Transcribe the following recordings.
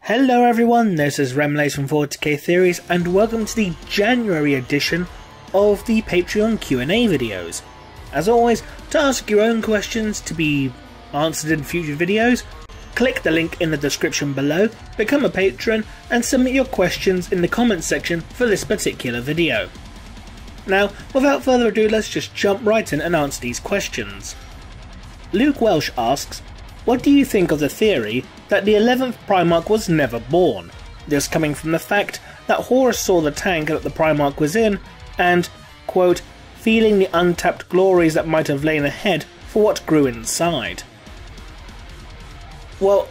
Hello everyone, this is Remlace from 40k Theories, and welcome to the January edition of the Patreon Q&A videos. As always, to ask your own questions to be answered in future videos, click the link in the description below, become a patron, and submit your questions in the comments section for this particular video. Now, without further ado, let's just jump right in and answer these questions. Luke Welsh asks, what do you think of the theory that the 11th Primarch was never born? This coming from the fact that Horus saw the tank that the Primarch was in and, quote, feeling the untapped glories that might have lain ahead for what grew inside. Well,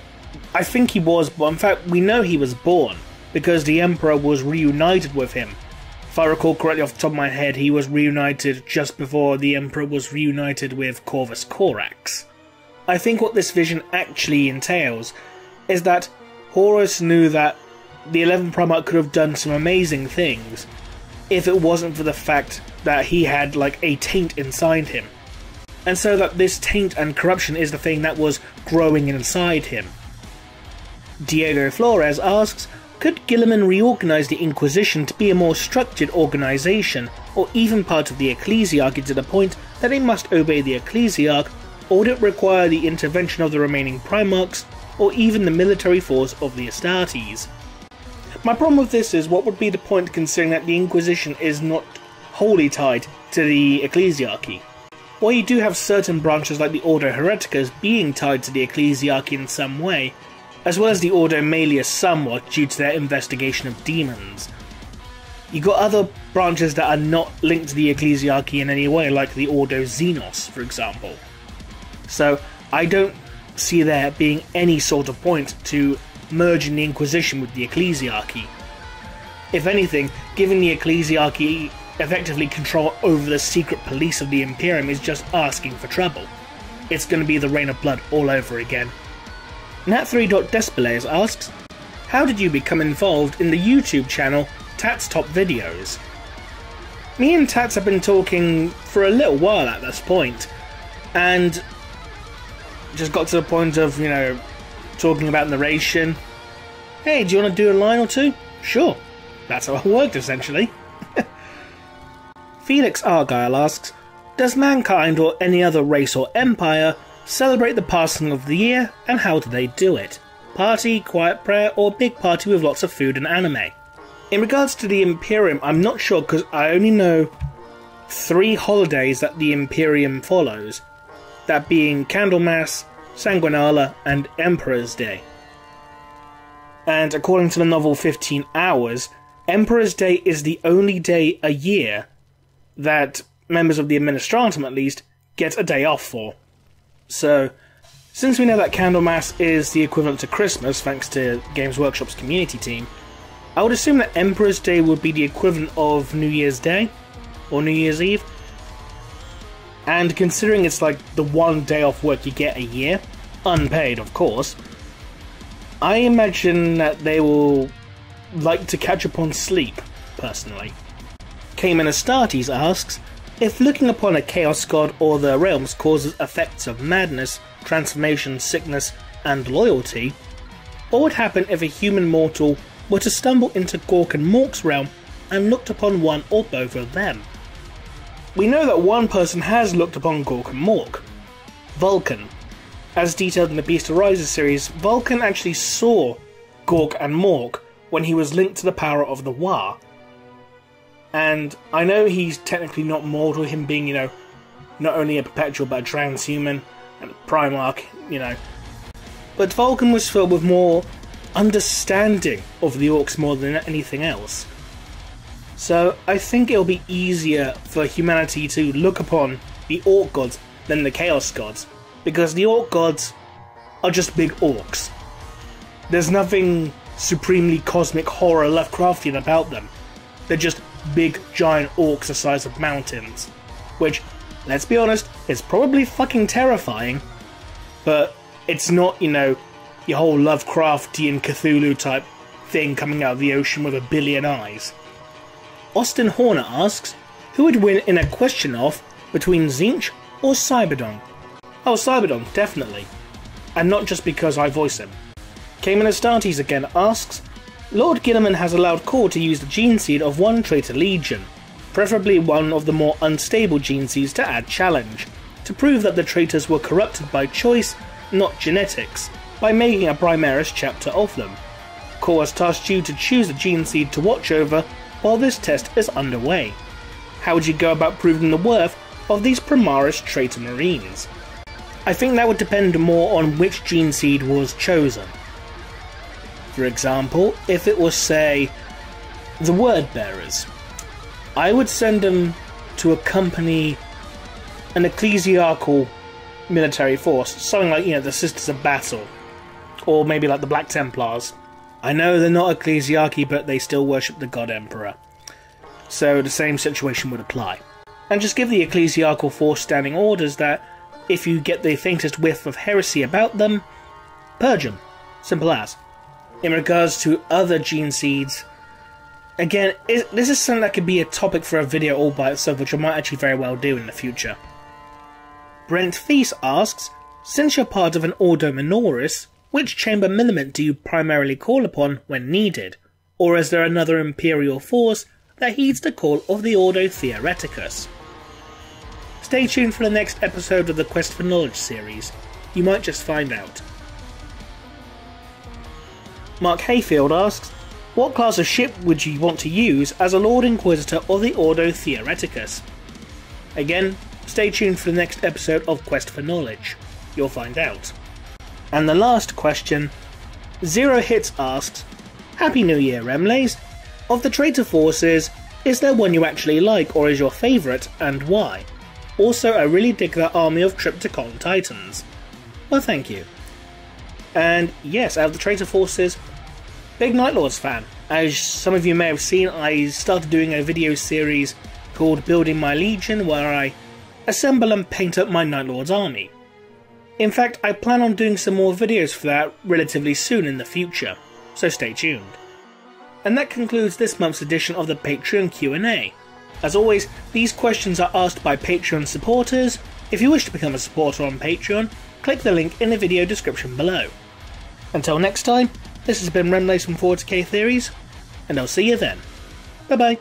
I think he was, but in fact we know he was born, because the Emperor was reunited with him. If I recall correctly off the top of my head, he was reunited just before the Emperor was reunited with Corvus Corax. I think what this vision actually entails is that Horus knew that the 11th Primarch could have done some amazing things if it wasn't for the fact that he had like a taint inside him. And so that this taint and corruption is the thing that was growing inside him. Diego Flores asks, could Gilliman reorganize the Inquisition to be a more structured organization, or even part of the Ecclesiarchy to the point that they must obey the Ecclesiarch, or would it require the intervention of the remaining Primarchs, or even the military force of the Astartes? My problem with this is, what would be the point considering that the Inquisition is not wholly tied to the Ecclesiarchy? While you do have certain branches like the Ordo Hereticus being tied to the Ecclesiarchy in some way, as well as the Ordo Malleus somewhat due to their investigation of demons, you got other branches that are not linked to the Ecclesiarchy in any way, like the Ordo Xenos, for example. So I don't see there being any sort of point to merging the Inquisition with the Ecclesiarchy. If anything, giving the Ecclesiarchy effectively control over the secret police of the Imperium is just asking for trouble. It's going to be the Reign of Blood all over again. Nat3.Despeles asks, how did you become involved in the YouTube channel Tats Top Videos? Me and Tats have been talking for a little while at this point, and just got to the point of, talking about narration. Hey, do you want to do a line or two? Sure. That's how it worked, essentially. Felix Argyle asks, does mankind or any other race or empire celebrate the passing of the year, and how do they do it? Party, quiet prayer, or big party with lots of food and anime? In regards to the Imperium, I'm not sure because I only know 3 holidays that the Imperium follows. That being Candlemas, Sanguinala, and Emperor's Day. And according to the novel 15 Hours, Emperor's Day is the only day a year that members of the Administratum, at least, get a day off for. So, since we know that Candlemas is the equivalent to Christmas, thanks to Games Workshop's community team, I would assume that Emperor's Day would be the equivalent of New Year's Day, or New Year's Eve. And considering it's like the one day off work you get a year, unpaid of course, I imagine that they will like to catch up on sleep, personally. Cayman Astartes asks, if looking upon a chaos god or the realms causes effects of madness, transformation, sickness, and loyalty, what would happen if a human mortal were to stumble into Gork and Mork's realm and looked upon one or both of them? We know that one person has looked upon Gork and Mork. Vulcan. As detailed in the Beast Arises series, Vulcan actually saw Gork and Mork when he was linked to the power of the Wa. And I know he's technically not mortal, him being, not only a perpetual but a transhuman and a Primarch, But Vulcan was filled with more understanding of the Orcs more than anything else. So I think it'll be easier for humanity to look upon the Orc gods than the Chaos gods, because the Orc gods are just big orcs. There's nothing supremely cosmic horror Lovecraftian about them. They're just big giant orcs the size of mountains, which, let's be honest, is probably fucking terrifying, but it's not, your whole Lovecraftian Cthulhu type thing coming out of the ocean with a billion eyes. Austin Horner asks, who would win in a question-off between Tzeentch or Cyberdon? Oh, Cyberdon, definitely. And not just because I voice him. Cayman Astartes again asks, Lord Gilliman has allowed Core to use the gene seed of one traitor legion, preferably one of the more unstable gene seeds to add challenge, to prove that the traitors were corrupted by choice, not genetics, by making a Primaris chapter of them. Core has tasked you to choose a gene seed to watch over while this test is underway. How would you go about proving the worth of these Primaris traitor marines? I think that would depend more on which gene seed was chosen. For example, if it was, say, the Word Bearers, I would send them to accompany an ecclesiarchal military force, something like, the Sisters of Battle, or maybe like the Black Templars. I know they're not ecclesiarchy, but they still worship the God Emperor, so the same situation would apply. And just give the ecclesiarchal force standing orders that if you get the faintest whiff of heresy about them, purge them. Simple as. In regards to other gene seeds, again, this is something that could be a topic for a video all by itself, which I might actually very well do in the future. Brent Feast asks, since you're part of an Ordo Minoris, which Chamber Miliment do you primarily call upon when needed? Or is there another Imperial force that heeds the call of the Ordo Theoreticus? Stay tuned for the next episode of the Quest for Knowledge series. You might just find out. Mark Hayfield asks, what class of ship would you want to use as a Lord Inquisitor of the Ordo Theoreticus? Again, stay tuned for the next episode of Quest for Knowledge. You'll find out. And the last question, Zero Hits asks, Happy New Year, Remlays! Of the traitor forces, is there one you actually like or is your favourite, and why? Also, I really dig that army of Triptychon Titans. Well, thank you. And yes, out of the traitor forces, big Night Lords fan. As some of you may have seen, I started doing a video series called Building My Legion, where I assemble and paint up my Night Lords army. In fact, I plan on doing some more videos for that relatively soon in the future, so stay tuned. And that concludes this month's edition of the Patreon Q&A. As always, these questions are asked by Patreon supporters. If you wish to become a supporter on Patreon, click the link in the video description below. Until next time, this has been Remlace from 4-K Theories, and I'll see you then. Bye bye.